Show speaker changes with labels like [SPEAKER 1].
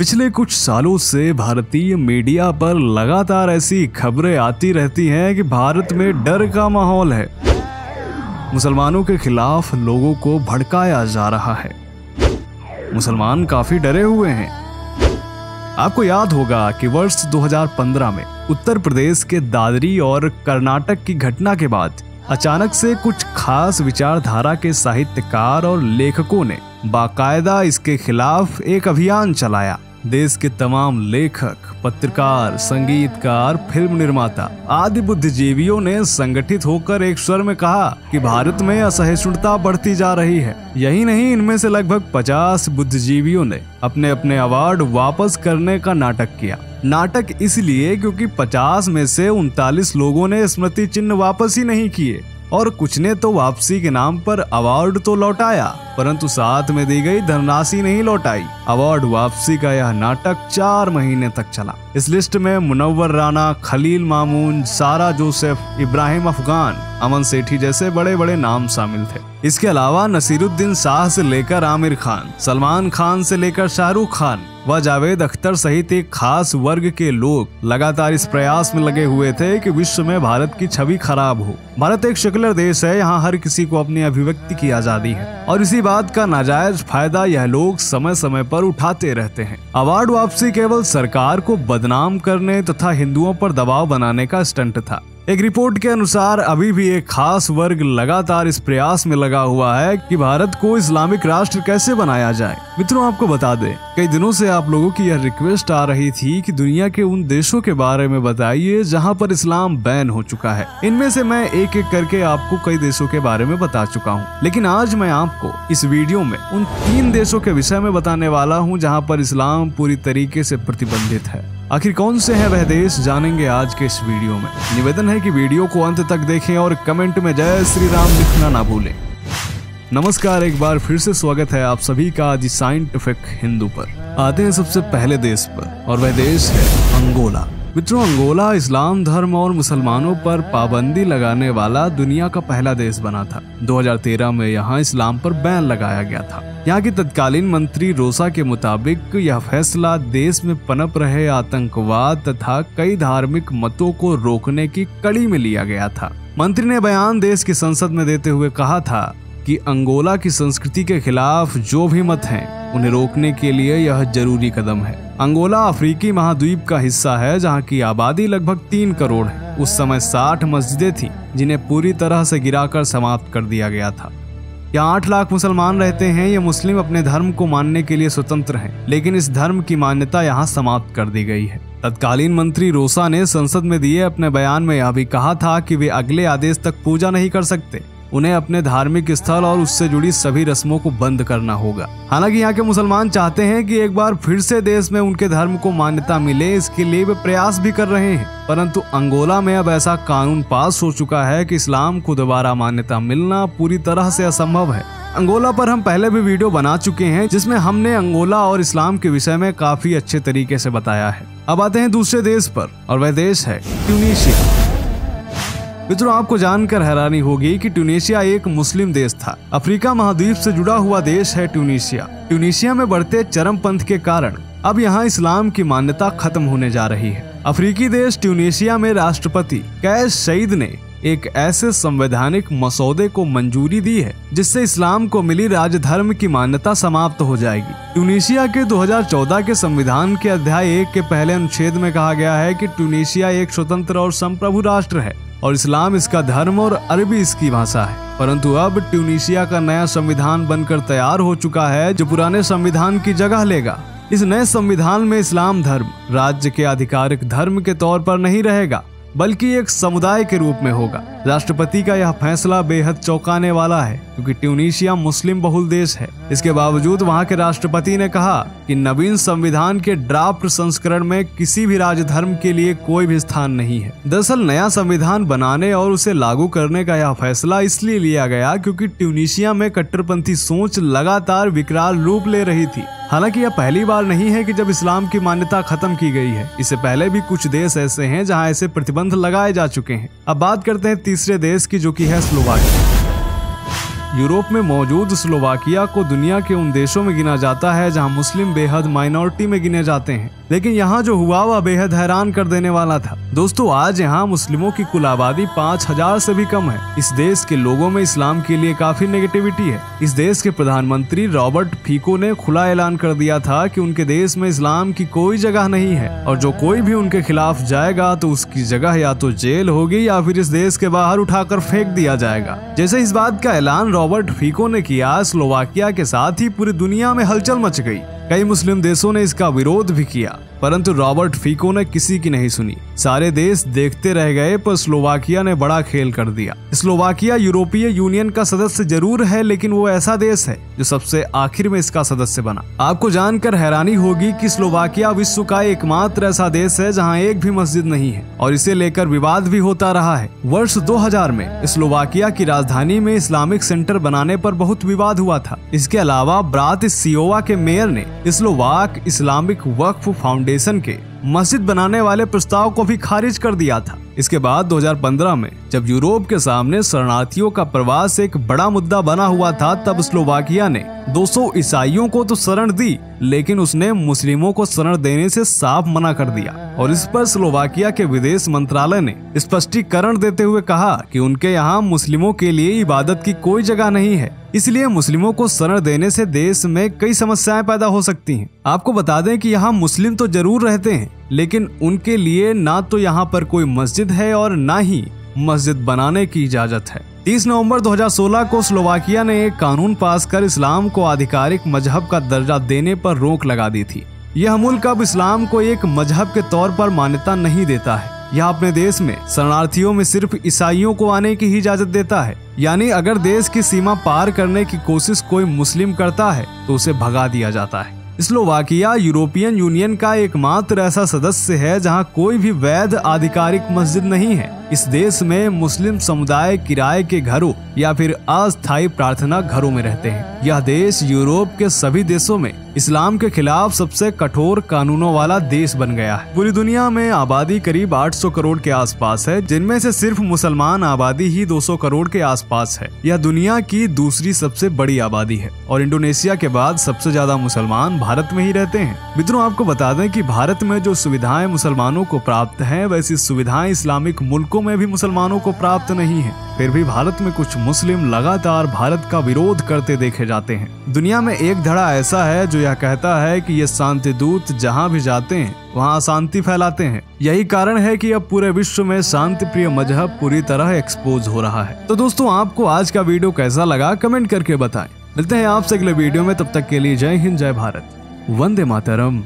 [SPEAKER 1] पिछले कुछ सालों से भारतीय मीडिया पर लगातार ऐसी खबरें आती रहती हैं कि भारत में डर का माहौल है। मुसलमानों के खिलाफ लोगों को भड़काया जा रहा है। मुसलमान काफी डरे हुए हैं। आपको याद होगा कि वर्ष 2015 में उत्तर प्रदेश के दादरी और कर्नाटक की घटना के बाद अचानक से कुछ खास विचारधारा के साहित्यकार और लेखकों ने बाकायदा इसके खिलाफ एक अभियान चलाया। देश के तमाम लेखक, पत्रकार, संगीतकार, फिल्म निर्माता आदि बुद्धिजीवियों ने संगठित होकर एक स्वर में कहा कि भारत में असहिष्णुता बढ़ती जा रही है। यही नहीं, इनमें से लगभग 50 बुद्धिजीवियों ने अपने अपने अवार्ड वापस करने का नाटक किया। नाटक इसलिए क्योंकि 50 में से 39 लोगों ने स्मृति चिन्ह वापस ही नहीं किए और कुछ ने तो वापसी के नाम पर अवार्ड तो लौटाया, परंतु साथ में दी गई धनराशि नहीं लौटाई। अवार्ड वापसी का यह नाटक 4 महीने तक चला। इस लिस्ट में मुनव्वर राना, खलील मामून, सारा जोसेफ, इब्राहिम अफगान, अमन सेठी जैसे बड़े बड़े नाम शामिल थे। इसके अलावा नसीरुद्दीन शाह से लेकर आमिर खान, सलमान खान से लेकर शाहरुख खान व जावेद अख्तर सहित एक खास वर्ग के लोग लगातार इस प्रयास में लगे हुए थे कि विश्व में भारत की छवि खराब हो। भारत एक सेकुलर देश है, यहाँ हर किसी को अपनी अभिव्यक्ति की आजादी है और इसी बात का नाजायज फायदा यह लोग समय समय पर उठाते रहते हैं। अवार्ड वापसी केवल सरकार को बदनाम करने तथा हिंदुओं पर दबाव बनाने का स्टंट था। एक रिपोर्ट के अनुसार अभी भी एक खास वर्ग लगातार इस प्रयास में लगा हुआ है कि भारत को इस्लामिक राष्ट्र कैसे बनाया जाए। मित्रों, आपको बता दें, कई दिनों से आप लोगों की यह रिक्वेस्ट आ रही थी कि दुनिया के उन देशों के बारे में बताइए जहां पर इस्लाम बैन हो चुका है। इनमें से मैं एक एक करके आपको कई देशों के बारे में बता चुका हूं, लेकिन आज मैं आपको इस वीडियो में उन 3 देशों के विषय में बताने वाला हूं जहां पर इस्लाम पूरी तरीके से प्रतिबंधित है। आखिर कौन से हैं वह देश, जानेंगे आज के इस वीडियो में। निवेदन है कि वीडियो को अंत तक देखें और कमेंट में जय श्री राम लिखना ना भूलें। नमस्कार, एक बार फिर से स्वागत है आप सभी का द साइंटिफिक हिंदू पर। आते हैं सबसे पहले देश पर और वह देश है अंगोला। मित्रों, अंगोला इस्लाम धर्म और मुसलमानों पर पाबंदी लगाने वाला दुनिया का पहला देश बना था। 2013 में यहाँ इस्लाम पर बैन लगाया गया था। यहाँ की तत्कालीन मंत्री रोसा के मुताबिक यह फैसला देश में पनप रहे आतंकवाद तथा कई धार्मिक मतों को रोकने की कड़ी में लिया गया था। मंत्री ने बयान देश की संसद में देते हुए कहा था कि अंगोला की संस्कृति के खिलाफ जो भी मत हैं, उन्हें रोकने के लिए यह जरूरी कदम है। अंगोला अफ्रीकी महाद्वीप का हिस्सा है जहां की आबादी लगभग 3 करोड़ है। उस समय 60 मस्जिदें थीं जिन्हें पूरी तरह से गिराकर समाप्त कर दिया गया था। यहाँ 8 लाख मुसलमान रहते हैं। ये मुस्लिम अपने धर्म को मानने के लिए स्वतंत्र हैं, लेकिन इस धर्म की मान्यता यहाँ समाप्त कर दी गई है। तत्कालीन मंत्री रोसा ने संसद में दिए अपने बयान में यह भी कहा था कि वे अगले आदेश तक पूजा नहीं कर सकते। उन्हें अपने धार्मिक स्थल और उससे जुड़ी सभी रस्मों को बंद करना होगा। हालांकि यहाँ के मुसलमान चाहते हैं कि एक बार फिर से देश में उनके धर्म को मान्यता मिले, इसके लिए वे प्रयास भी कर रहे हैं, परंतु अंगोला में अब ऐसा कानून पास हो चुका है कि इस्लाम को दोबारा मान्यता मिलना पूरी तरह से असंभव है। अंगोला पर हम पहले भी वीडियो बना चुके हैं जिसमें हमने अंगोला और इस्लाम के विषय में काफी अच्छे तरीके से बताया है। अब आते हैं दूसरे देश पर और वह देश है ट्यूनीशिया। मित्रों, आपको जानकर हैरानी होगी कि ट्यूनीशिया एक मुस्लिम देश था। अफ्रीका महाद्वीप से जुड़ा हुआ देश है ट्यूनीशिया। ट्यूनीशिया में बढ़ते चरमपंथ के कारण अब यहाँ इस्लाम की मान्यता खत्म होने जा रही है। अफ्रीकी देश ट्यूनीशिया में राष्ट्रपति कैस सईद ने एक ऐसे संवैधानिक मसौदे को मंजूरी दी है जिससे इस्लाम को मिली राजधर्म की मान्यता समाप्त हो जाएगी। ट्यूनीशिया के 2014 के संविधान के अध्याय 1 के पहले अनुच्छेद में कहा गया है कि ट्यूनीशिया एक स्वतंत्र और संप्रभु राष्ट्र है और इस्लाम इसका धर्म और अरबी इसकी भाषा है। परंतु अब ट्यूनीशिया का नया संविधान बनकर तैयार हो चुका है जो पुराने संविधान की जगह लेगा। इस नए संविधान में इस्लाम धर्म राज्य के आधिकारिक धर्म के तौर पर नहीं रहेगा, बल्कि एक समुदाय के रूप में होगा। राष्ट्रपति का यह फैसला बेहद चौंकाने वाला है क्योंकि ट्यूनीशिया मुस्लिम बहुल देश है। इसके बावजूद वहां के राष्ट्रपति ने कहा कि नवीन संविधान के ड्राफ्ट संस्करण में किसी भी राजधर्म के लिए कोई भी स्थान नहीं है। दरअसल नया संविधान बनाने और उसे लागू करने का यह फैसला इसलिए लिया गया क्योंकि ट्यूनीशिया में कट्टरपंथी सोच लगातार विकराल रूप ले रही थी। हालांकि यह पहली बार नहीं है कि जब इस्लाम की मान्यता खत्म की गई है। इससे पहले भी कुछ देश ऐसे हैं जहां ऐसे प्रतिबंध लगाए जा चुके हैं। अब बात करते हैं तीसरे देश की, जो कि है स्लोवाकिया। यूरोप में मौजूद स्लोवाकिया को दुनिया के उन देशों में गिना जाता है जहां मुस्लिम बेहद माइनॉरिटी में गिने जाते हैं, लेकिन यहाँ जो हुआ वह बेहद हैरान कर देने वाला था। दोस्तों, आज यहाँ मुस्लिमों की कुल आबादी 5000 से भी कम है। इस देश के लोगों में इस्लाम के लिए काफी नेगेटिविटी है। इस देश के प्रधानमंत्री रॉबर्ट फीको ने खुला ऐलान कर दिया था कि उनके देश में इस्लाम की कोई जगह नहीं है और जो कोई भी उनके खिलाफ जाएगा तो उसकी जगह या तो जेल होगी या फिर इस देश के बाहर उठाकर फेंक दिया जाएगा। जैसे इस बात का ऐलान रॉबर्ट फीको ने किया, स्लोवाकिया के साथ ही पूरी दुनिया में हलचल मच गई। कई मुस्लिम देशों ने इसका विरोध भी किया, परंतु रॉबर्ट फीको ने किसी की नहीं सुनी। सारे देश देखते रह गए, पर स्लोवाकिया ने बड़ा खेल कर दिया। स्लोवाकिया यूरोपीय यूनियन का सदस्य जरूर है, लेकिन वो ऐसा देश है जो सबसे आखिर में इसका सदस्य बना। आपको जानकर हैरानी होगी कि स्लोवाकिया विश्व का एकमात्र ऐसा देश है जहां एक भी मस्जिद नहीं है और इसे लेकर विवाद भी होता रहा है। वर्ष 2000 में स्लोवाकिया की राजधानी में इस्लामिक सेंटर बनाने पर बहुत विवाद हुआ था। इसके अलावा ब्रातिस्लावा के मेयर ने स्लोवाक इस्लामिक वक्फ फाउंडेशन के मस्जिद बनाने वाले प्रस्ताव को भी खारिज कर दिया था। इसके बाद 2015 में जब यूरोप के सामने शरणार्थियों का प्रवास एक बड़ा मुद्दा बना हुआ था, तब स्लोवाकिया ने 200 ईसाइयों को तो शरण दी, लेकिन उसने मुस्लिमों को शरण देने से साफ मना कर दिया और इस पर स्लोवाकिया के विदेश मंत्रालय ने स्पष्टीकरण देते हुए कहा कि उनके यहाँ मुस्लिमों के लिए इबादत की कोई जगह नहीं है, इसलिए मुस्लिमों को शरण देने से देश में कई समस्याएं पैदा हो सकती हैं। आपको बता दें कि यहाँ मुस्लिम तो जरूर रहते हैं, लेकिन उनके लिए ना तो यहाँ पर कोई मस्जिद है और ना ही मस्जिद बनाने की इजाजत है। 30 नवंबर 2016 को स्लोवाकिया ने एक कानून पास कर इस्लाम को आधिकारिक मजहब का दर्जा देने पर रोक लगा दी थी। यह मुल्क अब इस्लाम को एक मजहब के तौर पर मान्यता नहीं देता है। यह अपने देश में शरणार्थियों में सिर्फ ईसाइयों को आने की ही इजाजत देता है, यानी अगर देश की सीमा पार करने की कोशिश कोई मुस्लिम करता है तो उसे भगा दिया जाता है। स्लोवाकिया यूरोपियन यूनियन का एकमात्र ऐसा सदस्य है जहां कोई भी वैध आधिकारिक मस्जिद नहीं है। इस देश में मुस्लिम समुदाय किराए के घरों या फिर अस्थायी प्रार्थना घरों में रहते हैं। यह देश यूरोप के सभी देशों में इस्लाम के खिलाफ सबसे कठोर कानूनों वाला देश बन गया है। पूरी दुनिया में आबादी करीब 800 करोड़ के आसपास है, जिनमें से सिर्फ मुसलमान आबादी ही 200 करोड़ के आसपास है। यह दुनिया की दूसरी सबसे बड़ी आबादी है और इंडोनेशिया के बाद सबसे ज्यादा मुसलमान भारत में ही रहते हैं। मित्रों, आपको बता दें कि भारत में जो सुविधाएं मुसलमानों को प्राप्त हैं, वैसी सुविधाएं इस्लामिक मुल्कों में भी मुसलमानों को प्राप्त नहीं है। फिर भी भारत में कुछ मुस्लिम लगातार भारत का विरोध करते देखे जाते हैं। दुनिया में एक धड़ा ऐसा है जो यह कहता है कि ये शांति दूत जहाँ भी जाते हैं वहाँ शांति फैलाते हैं। यही कारण है कि अब पूरे विश्व में शांति प्रिय मजहब पूरी तरह एक्सपोज हो रहा है। तो दोस्तों, आपको आज का वीडियो कैसा लगा कमेंट करके बताएं। मिलते हैं आपसे अगले वीडियो में, तब तक के लिए जय हिंद, जय भारत, वंदे मातरम।